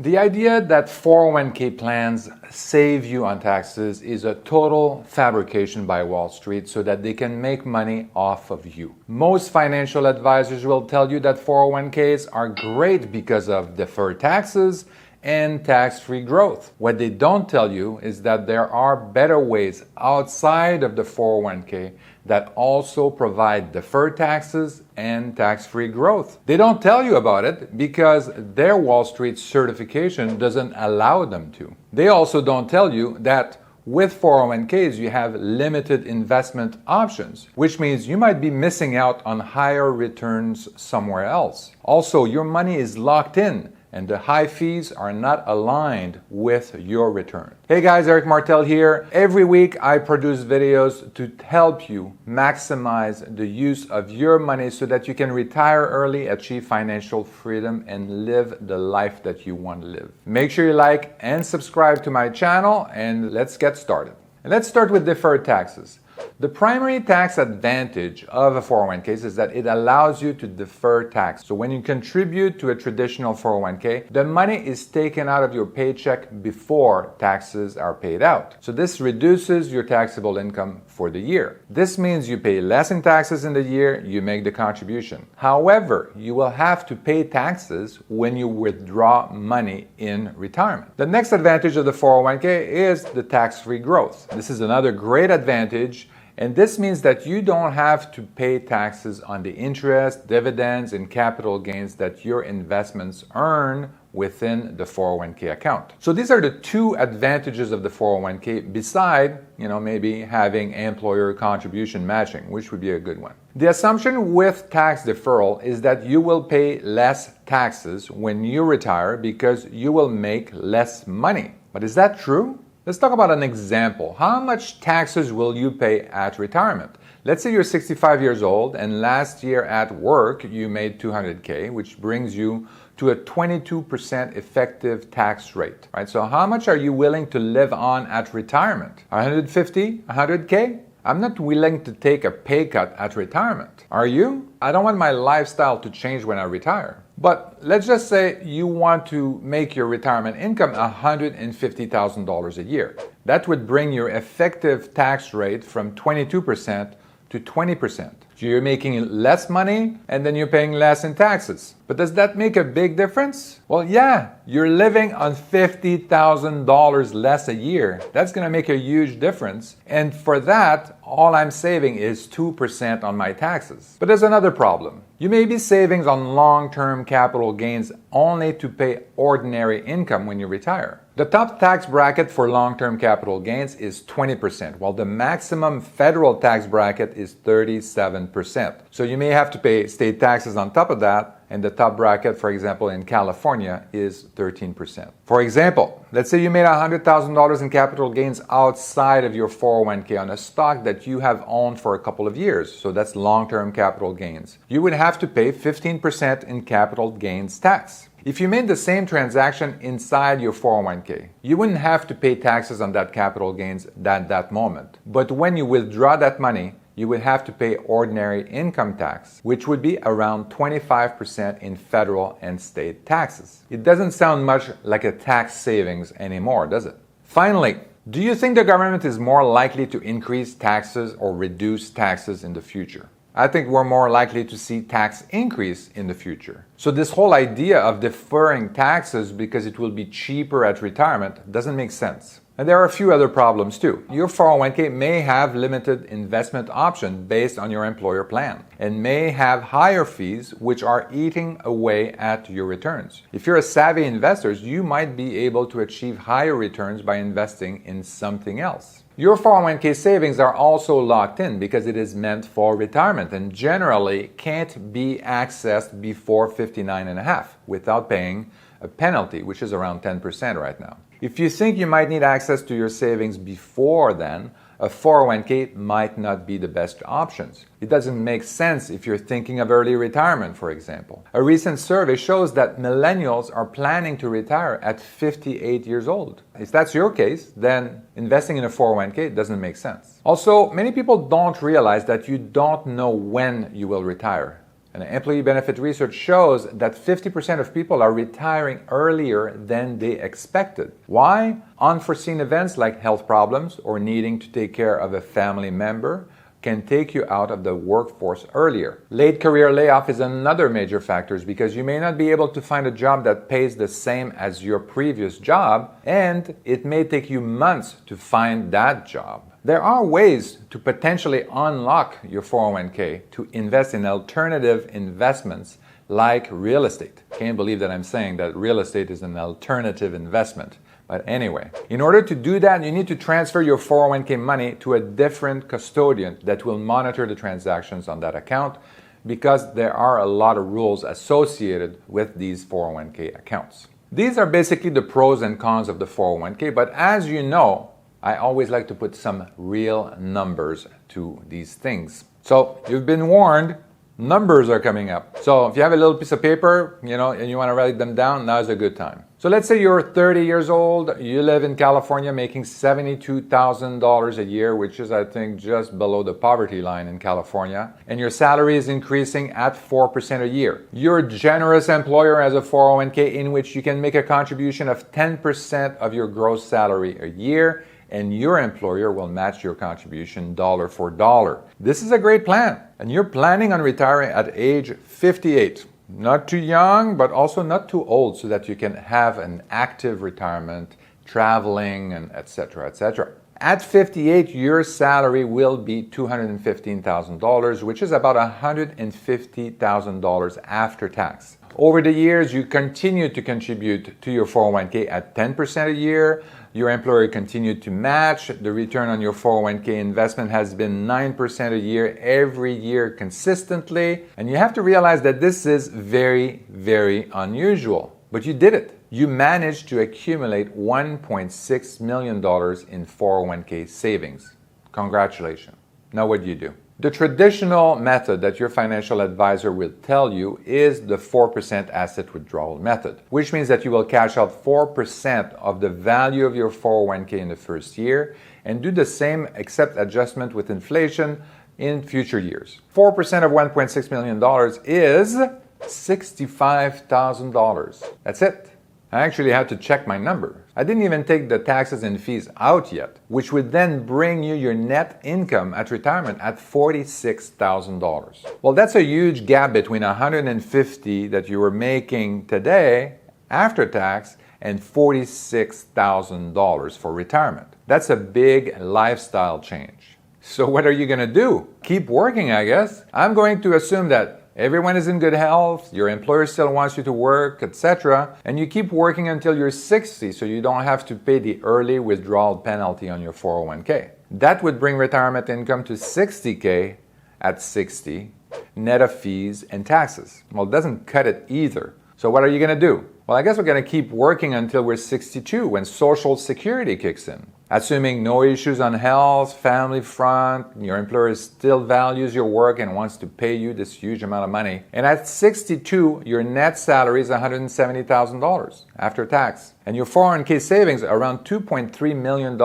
The idea that 401k plans save you on taxes is a total fabrication by Wall Street so that they can make money off of you. Most financial advisors will tell you that 401k's are great because of deferred taxes and tax-free growth. What they don't tell you is that there are better ways outside of the 401k that also provide deferred taxes and tax-free growth. They don't tell you about it because their Wall Street certification doesn't allow them to. They also don't tell you that with 401k's, you have limited investment options, which means you might be missing out on higher returns somewhere else. Also, your money is locked in and the high fees are not aligned with your return. Hey guys, Eric Martel here. Every week I produce videos to help you maximize the use of your money so that you can retire early, achieve financial freedom, and live the life that you want to live. Make sure you like and subscribe to my channel, and let's get started. And let's start with deferred taxes. The primary tax advantage of a 401k is that it allows you to defer tax. So when you contribute to a traditional 401k, the money is taken out of your paycheck before taxes are paid out. So this reduces your taxable income for the year. This means you pay less in taxes in the year you make the contribution. However, you will have to pay taxes when you withdraw money in retirement. The next advantage of the 401k is the tax-free growth. This is another great advantage. And this means that you don't have to pay taxes on the interest, dividends, and capital gains that your investments earn within the 401k account. So these are the two advantages of the 401k beside, maybe having employer contribution matching, which would be a good one. The assumption with tax deferral is that you will pay less taxes when you retire because you will make less money. But is that true? Let's talk about an example. How much taxes will you pay at retirement? Let's say you're 65 years old and last year at work you made $200K, which brings you to a 22% effective tax rate, right? So how much are you willing to live on at retirement? 150, 100K? I'm not willing to take a pay cut at retirement. Are you? I don't want my lifestyle to change when I retire. But let's just say you want to make your retirement income $150,000 a year. That would bring your effective tax rate from 22% to 20%. So you're making less money and then you're paying less in taxes. But does that make a big difference? Well, yeah, you're living on $50,000 less a year. That's going to make a huge difference. And for that, all I'm saving is 2% on my taxes. But there's another problem. You may be saving on long-term capital gains only to pay ordinary income when you retire. The top tax bracket for long-term capital gains is 20%, while the maximum federal tax bracket is 37%. So you may have to pay state taxes on top of that, and the top bracket, for example, in California is 13%. For example, let's say you made $100,000 in capital gains outside of your 401k on a stock that you have owned for a couple of years. So that's long-term capital gains. You would have to pay 15% in capital gains tax. If you made the same transaction inside your 401k, you wouldn't have to pay taxes on that capital gains at that moment. But when you withdraw that money, you would have to pay ordinary income tax, which would be around 25% in federal and state taxes. It doesn't sound much like a tax savings anymore, does it? Finally, do you think the government is more likely to increase taxes or reduce taxes in the future? I think we're more likely to see tax increase in the future. So this whole idea of deferring taxes because it will be cheaper at retirement doesn't make sense. And there are a few other problems too. Your 401k may have limited investment options based on your employer plan and may have higher fees which are eating away at your returns. If you're a savvy investor, you might be able to achieve higher returns by investing in something else. Your 401k savings are also locked in because it is meant for retirement and generally can't be accessed before 59.5 without paying a penalty, which is around 10% right now. If you think you might need access to your savings before then, a 401k might not be the best option. It doesn't make sense if you're thinking of early retirement, for example. A recent survey shows that millennials are planning to retire at 58 years old. If that's your case, then investing in a 401k doesn't make sense. Also, many people don't realize that you don't know when you will retire. And employee benefit research shows that 50% of people are retiring earlier than they expected. Why? Unforeseen events like health problems or needing to take care of a family member can take you out of the workforce earlier. Late career layoff is another major factor because you may not be able to find a job that pays the same as your previous job, and it may take you months to find that job. There are ways to potentially unlock your 401k to invest in alternative investments like real estate. Can't believe that I'm saying that real estate is an alternative investment. But anyway, in order to do that, you need to transfer your 401k money to a different custodian that will monitor the transactions on that account, because there are a lot of rules associated with these 401k accounts. These are basically the pros and cons of the 401k, but as you know, I always like to put some real numbers to these things. So you've been warned, numbers are coming up. So if you have a little piece of paper, and you want to write them down, now's a good time. So let's say you're 30 years old, you live in California making $72,000 a year, which is, I think, just below the poverty line in California, and your salary is increasing at 4% a year. Your generous employer has a 401k in which you can make a contribution of 10% of your gross salary a year, and your employer will match your contribution dollar for dollar. This is a great plan, and you're planning on retiring at age 58. Not too young, but also not too old, so that you can have an active retirement, traveling, and etc., etc. At 58, your salary will be $215,000, which is about $150,000 after tax. Over the years, you continue to contribute to your 401k at 10% a year. Your employer continued to match. The return on your 401k investment has been 9% a year every year consistently. And you have to realize that this is very, very unusual. But you did it. You managed to accumulate $1.6 million in 401k savings. Congratulations. Now what do you do? The traditional method that your financial advisor will tell you is the 4% asset withdrawal method, which means that you will cash out 4% of the value of your 401k in the first year and do the same except adjustment with inflation in future years. 4% of $1.6 million is $65,000. That's it. I actually had to check my number. I didn't even take the taxes and fees out yet, which would then bring you your net income at retirement at $46,000. Well, that's a huge gap between $150,000 that you were making today after tax and $46,000 for retirement. That's a big lifestyle change. So what are you going to do? Keep working, I guess. I'm going to assume that everyone is in good health, your employer still wants you to work, etc., and you keep working until you're 60 so you don't have to pay the early withdrawal penalty on your 401k. That would bring retirement income to $60K at 60, net of fees and taxes. Well, it doesn't cut it either. So what are you going to do? Well, I guess we're going to keep working until we're 62 when Social Security kicks in. Assuming no issues on health, family front, your employer still values your work and wants to pay you this huge amount of money. And at 62, your net salary is $170,000 after tax. And your 401k savings are around $2.3 million.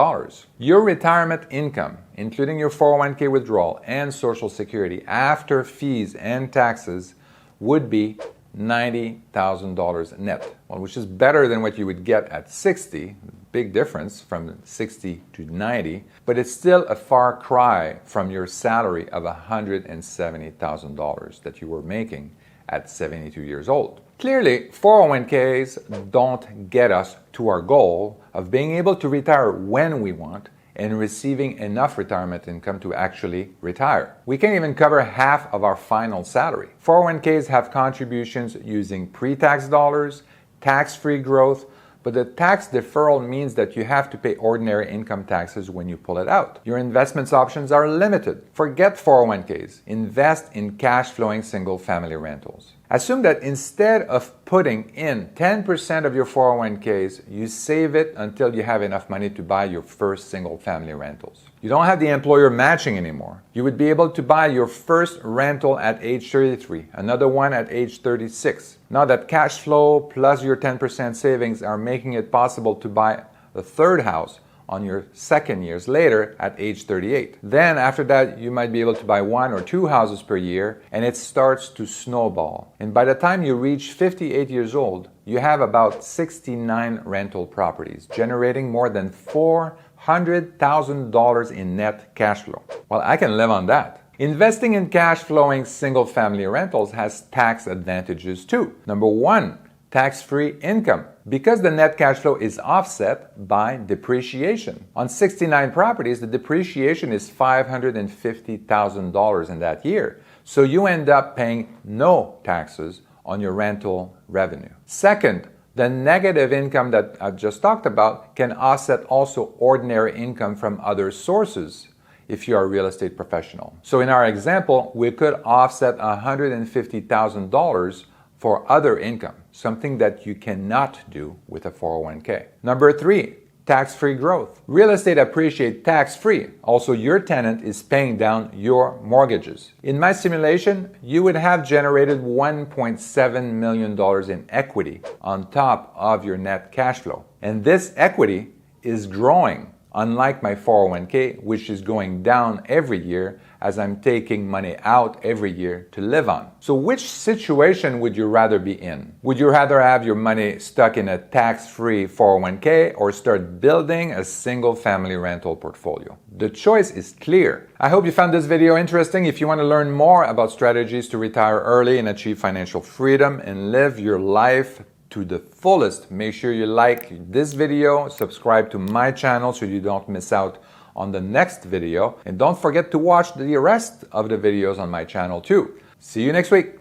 Your retirement income, including your 401k withdrawal and Social Security after fees and taxes, would be $90,000 net, well, which is better than what you would get at 60. Big difference from 60 to 90, but it's still a far cry from your salary of $170,000 that you were making at 72 years old. Clearly, 401k's don't get us to our goal of being able to retire when we want and receiving enough retirement income to actually retire. We can't even cover half of our final salary. 401k's have contributions using pre-tax dollars, tax-free growth, but the tax deferral means that you have to pay ordinary income taxes when you pull it out. Your investments options are limited. Forget 401k's. Invest in cash-flowing single-family rentals. Assume that instead of putting in 10% of your 401k's, you save it until you have enough money to buy your first single-family rentals. You don't have the employer matching anymore. You would be able to buy your first rental at age 33, another one at age 36. Now that cash flow plus your 10% savings are making it possible to buy a third house on your second years later at age 38. Then after that, you might be able to buy 1 or 2 houses per year, and it starts to snowball. And by the time you reach 58 years old, you have about 69 rental properties, generating more than $400,000 in net cash flow. Well, I can live on that. Investing in cash flowing single-family rentals has tax advantages too. Number 1, tax-free income, because the net cash flow is offset by depreciation. On 69 properties, the depreciation is $550,000 in that year. So you end up paying no taxes on your rental revenue. Second, the negative income that I've just talked about can offset also ordinary income from other sources if you are a real estate professional. So in our example, we could offset $150,000 for other income, something that you cannot do with a 401k. Number 3, tax-free growth. Real estate appreciates tax-free. Also, your tenant is paying down your mortgages. In my simulation, you would have generated $1.7 million in equity on top of your net cash flow. And this equity is growing, unlike my 401k, which is going down every year as I'm taking money out every year to live on. So which situation would you rather be in? Would you rather have your money stuck in a tax-free 401k or start building a single-family rental portfolio? The choice is clear. I hope you found this video interesting. If you want to learn more about strategies to retire early and achieve financial freedom and live your life to the fullest, make sure you like this video, subscribe to my channel so you don't miss out on the next video, and don't forget to watch the rest of the videos on my channel too. See you next week.